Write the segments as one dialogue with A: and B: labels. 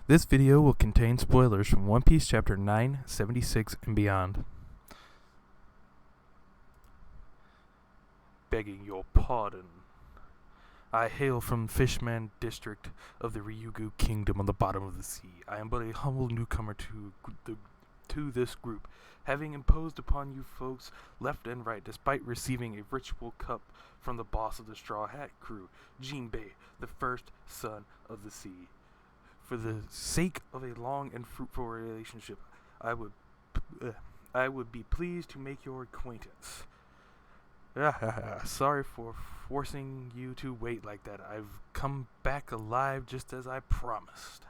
A: This video will contain spoilers from One Piece Chapter 976 and beyond. Begging your pardon. I hail from Fishman District of the Ryugu Kingdom on the bottom of the sea. I am but a humble newcomer to this group, having imposed upon you folks left and right despite receiving a ritual cup from the boss of the Straw Hat crew, Jinbei, the first son of the sea. For the sake of a long and fruitful relationship, I would be pleased to make your acquaintance. Sorry for forcing you to wait like that. I've come back alive just as I promised.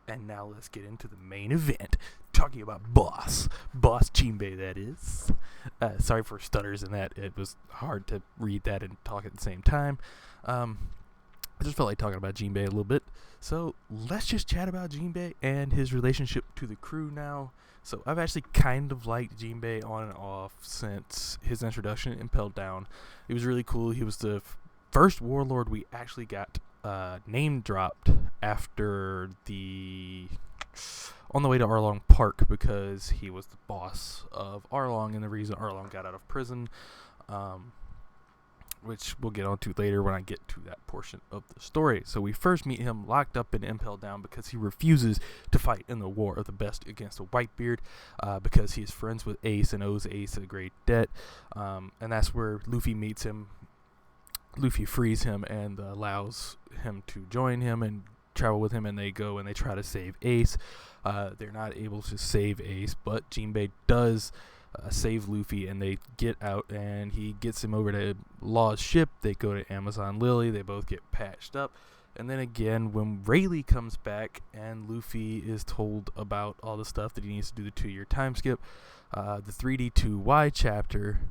A: And now let's get into the main event, talking about Boss Jinbei, that is. Sorry for stutters in that. It was hard to read that and talk at the same time. I just felt like talking about Jinbei a little bit. So let's just chat about Jinbei and his relationship to the crew now. So I've actually kind of liked Jinbei on and off since his introduction in Impelled Down. It was really cool. He was the first warlord we actually got name dropped after on the way to Arlong Park, because he was the boss of Arlong and the reason Arlong got out of prison. Which we'll get onto later when I get to that portion of the story. So we first meet him locked up and Impelled Down because he refuses to fight in the War of the Best against a Whitebeard, because he is friends with Ace and owes Ace a great debt. And that's where Luffy meets him. Luffy frees him and allows him to join him and travel with him, and they go and they try to save Ace. They're not able to save Ace, but Jinbei does save Luffy, and they get out, and he gets him over to Law's ship. They go to Amazon Lily. They both get patched up. And then again, when Rayleigh comes back and Luffy is told about all the stuff that he needs to do the 2-year time skip, the 3D2Y chapter,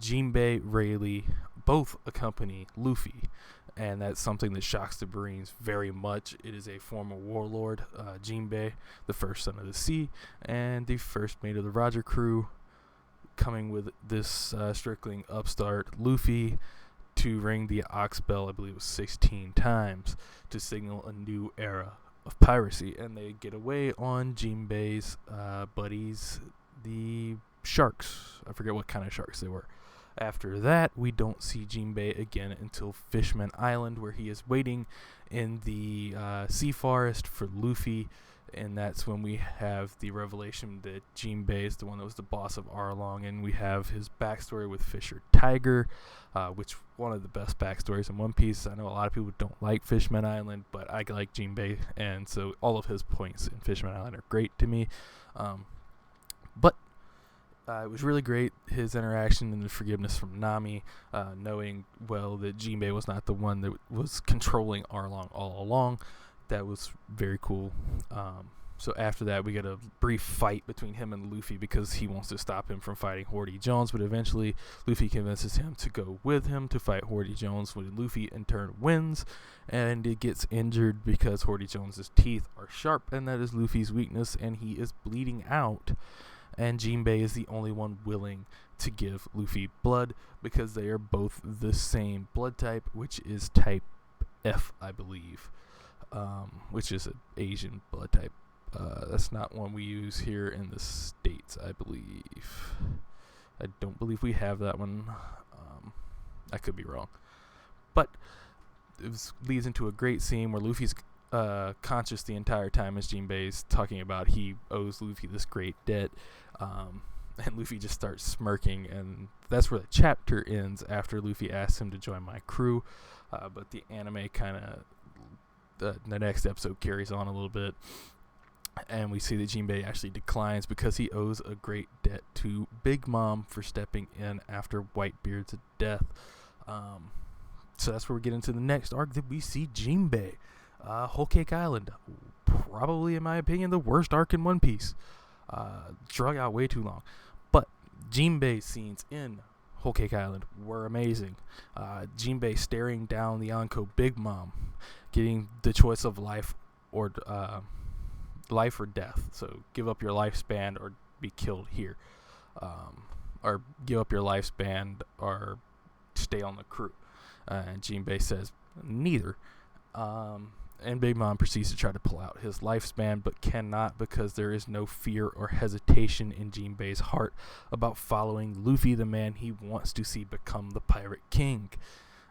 A: Jinbei, Rayleigh both accompany Luffy. And that's something that shocks the Marines very much. It is a former warlord, Jinbei, the first son of the sea, and the first mate of the Roger crew, coming with this stripling upstart Luffy to ring the Ox Bell, I believe it was 16 times, to signal a new era of piracy. And they get away on Jinbei's buddies, the sharks. I forget what kind of sharks they were. After that, we don't see Jinbei again until Fishman Island, where he is waiting in the sea forest for Luffy. And that's when we have the revelation that Jinbei is the one that was the boss of Arlong, and we have his backstory with Fisher Tiger, which one of the best backstories in One Piece. I know a lot of people don't like Fishman Island, but I like Jinbei, and so all of his points in Fishman Island are great to me. But it was really great, his interaction and the forgiveness from Nami, knowing well that Jinbei was not the one that was controlling Arlong all along. That was very cool. So after that, we get a brief fight between him and Luffy because he wants to stop him from fighting Horty Jones, but eventually Luffy convinces him to go with him to fight Horty Jones, when Luffy in turn wins, and it gets injured because Horty Jones's teeth are sharp, and that is Luffy's weakness, and he is bleeding out. And Jinbei is the only one willing to give Luffy blood because they are both the same blood type, which is type F, I believe. Which is an Asian blood type. That's not one we use here in the States, I believe. I don't believe we have that one. I could be wrong. But it leads into a great scene where Luffy's conscious the entire time as Jinbei's talking about he owes Luffy this great debt. And Luffy just starts smirking, and that's where the chapter ends after Luffy asks him to join my crew. But the anime kind of... The next episode carries on a little bit, and we see that Jinbei actually declines because he owes a great debt to Big Mom for stepping in after Whitebeard's death. So that's where we get into the next arc that we see Jinbei. Whole Cake Island, probably in my opinion the worst arc in One Piece. Drug out way too long, but Jinbei scenes in Whole Cake Island were amazing. Jinbei staring down the Yonko Big Mom, getting the choice of life or death. So give up your lifespan or be killed here, or give up your lifespan or stay on the crew. And Jinbei says neither. And Big Mom proceeds to try to pull out his lifespan, but cannot because there is no fear or hesitation in Jinbei's heart about following Luffy, the man he wants to see become the Pirate King.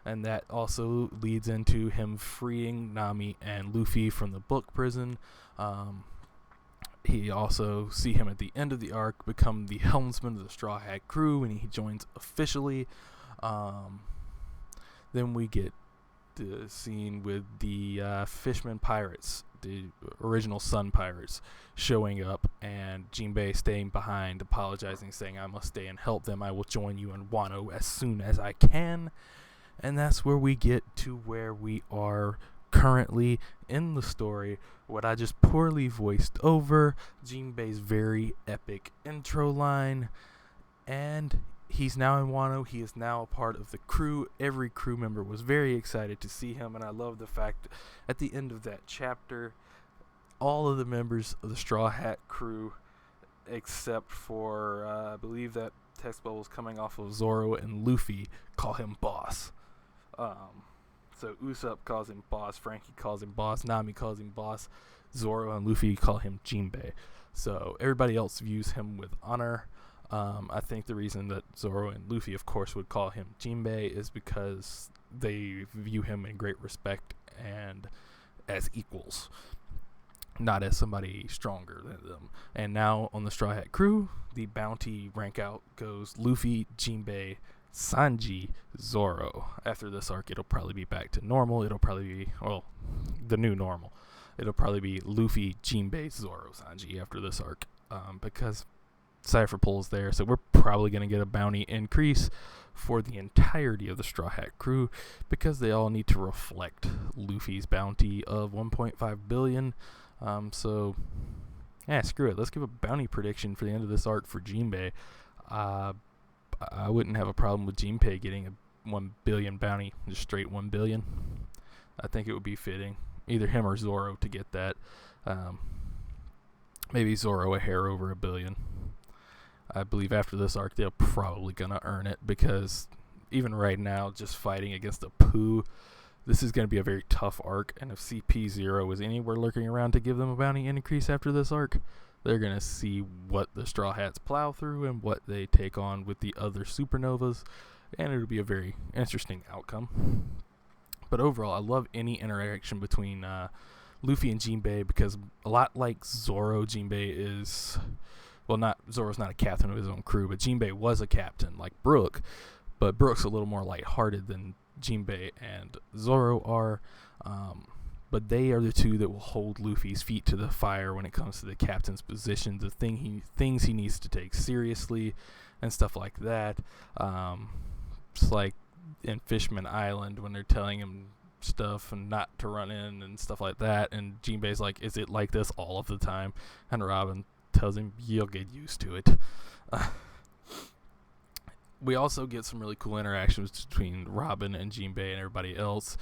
A: And that also leads into him freeing Nami and Luffy from the book prison. He also see him at the end of the arc become the helmsman of the Straw Hat crew, and he joins officially. Then we get the scene with the Fishman Pirates, the original Sun Pirates, showing up, and Jinbei staying behind, apologizing, saying, "I must stay and help them. I will join you in Wano as soon as I can." And that's where we get to where we are currently in the story, what I just poorly voiced over, Jinbei's very epic intro line, and he's now in Wano. He is now a part of the crew. Every crew member was very excited to see him, and I love the fact at the end of that chapter, all of the members of the Straw Hat crew, except for, I believe that text bubble is coming off of Zoro and Luffy, call him boss. So Usopp calls him boss, Frankie calls him boss, Nami calls him boss, Zoro and Luffy call him Jinbei. So everybody else views him with honor. I think the reason that Zoro and Luffy, of course, would call him Jinbei is because they view him in great respect and as equals, not as somebody stronger than them. And now on the Straw Hat crew, the bounty rank out goes Luffy, Jinbei, Sanji, Zoro. After this arc, it'll probably be back to normal. It'll probably be, well, the new normal. It'll probably be Luffy, Jinbei, Zoro, Sanji after this arc, because Cypher Pull's there, so we're probably going to get a bounty increase for the entirety of the Straw Hat crew, because they all need to reflect Luffy's bounty of 1.5 billion. So, yeah, screw it. Let's give a bounty prediction for the end of this arc for Jinbei. I wouldn't have a problem with Jinbei getting a 1 billion bounty, just straight 1 billion. I think it would be fitting, either him or Zoro, to get that. Maybe Zoro a hair over 1 billion. I believe after this arc, they're probably going to earn it, because even right now, just fighting against a poo, this is going to be a very tough arc, and if CP0 is anywhere lurking around to give them a bounty increase after this arc, they're going to see what the Straw Hats plow through and what they take on with the other supernovas, and it'll be a very interesting outcome. But overall, I love any interaction between Luffy and Jinbei, because a lot like Zoro, Jinbei is... Well, Zoro's not a captain of his own crew, but Jinbei was a captain, like Brook. But Brook's a little more lighthearted than Jinbei and Zoro are. But they are the two that will hold Luffy's feet to the fire when it comes to the captain's position, the things he needs to take seriously, and stuff like that. It's like in Fishman Island when they're telling him stuff and not to run in and stuff like that, and Jinbei's like, "Is it like this all of the time?" And Robin tells him, "You'll get used to it." We also get some really cool interactions between Robin and Jinbei and everybody else,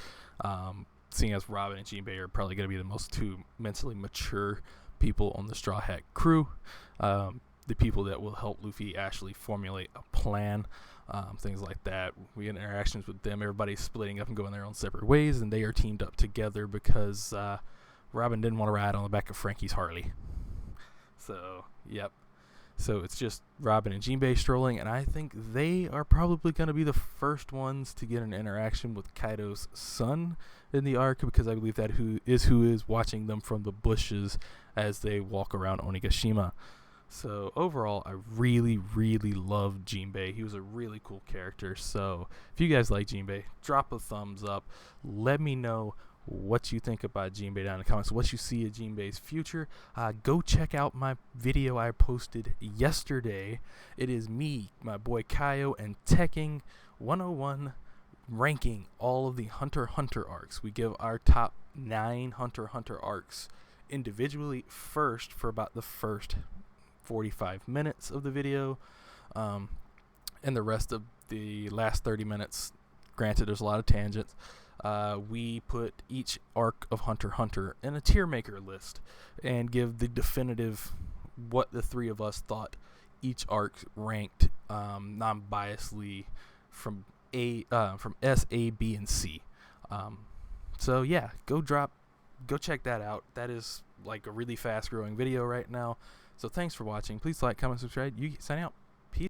A: seeing as Robin and Jinbei are probably going to be the most two mentally mature people on the Straw Hat crew, the people that will help Luffy actually formulate a plan, things like that. We get interactions with them, everybody's splitting up and going their own separate ways, and they are teamed up together because Robin didn't want to ride on the back of Frankie's Harley. So, yep. So it's just Robin and Jinbei strolling, and I think they are probably going to be the first ones to get an interaction with Kaido's son in the arc, because I believe that who is watching them from the bushes as they walk around Onigashima. So overall, I really, really love Jinbei. He was a really cool character. So if you guys like Jinbei, drop a thumbs up. Let me know what you think about Jinbei down in the comments, what you see of Jinbei's future. Go check out my video I posted yesterday. It is me, my boy Kaio, and Tekking 101, ranking all of the Hunter x Hunter arcs. We give our top 9 Hunter x Hunter arcs individually first for about the first 45 minutes of the video, and the rest of the last 30 minutes, granted there's a lot of tangents, we put each arc of Hunter x Hunter in a tier maker list and give the definitive what the three of us thought each arc ranked, non-biasedly from S, A, B, and C. So yeah, go drop go check that out. That is like a really fast growing video right now. So thanks for watching. Please like, comment, subscribe. Yugi signing out.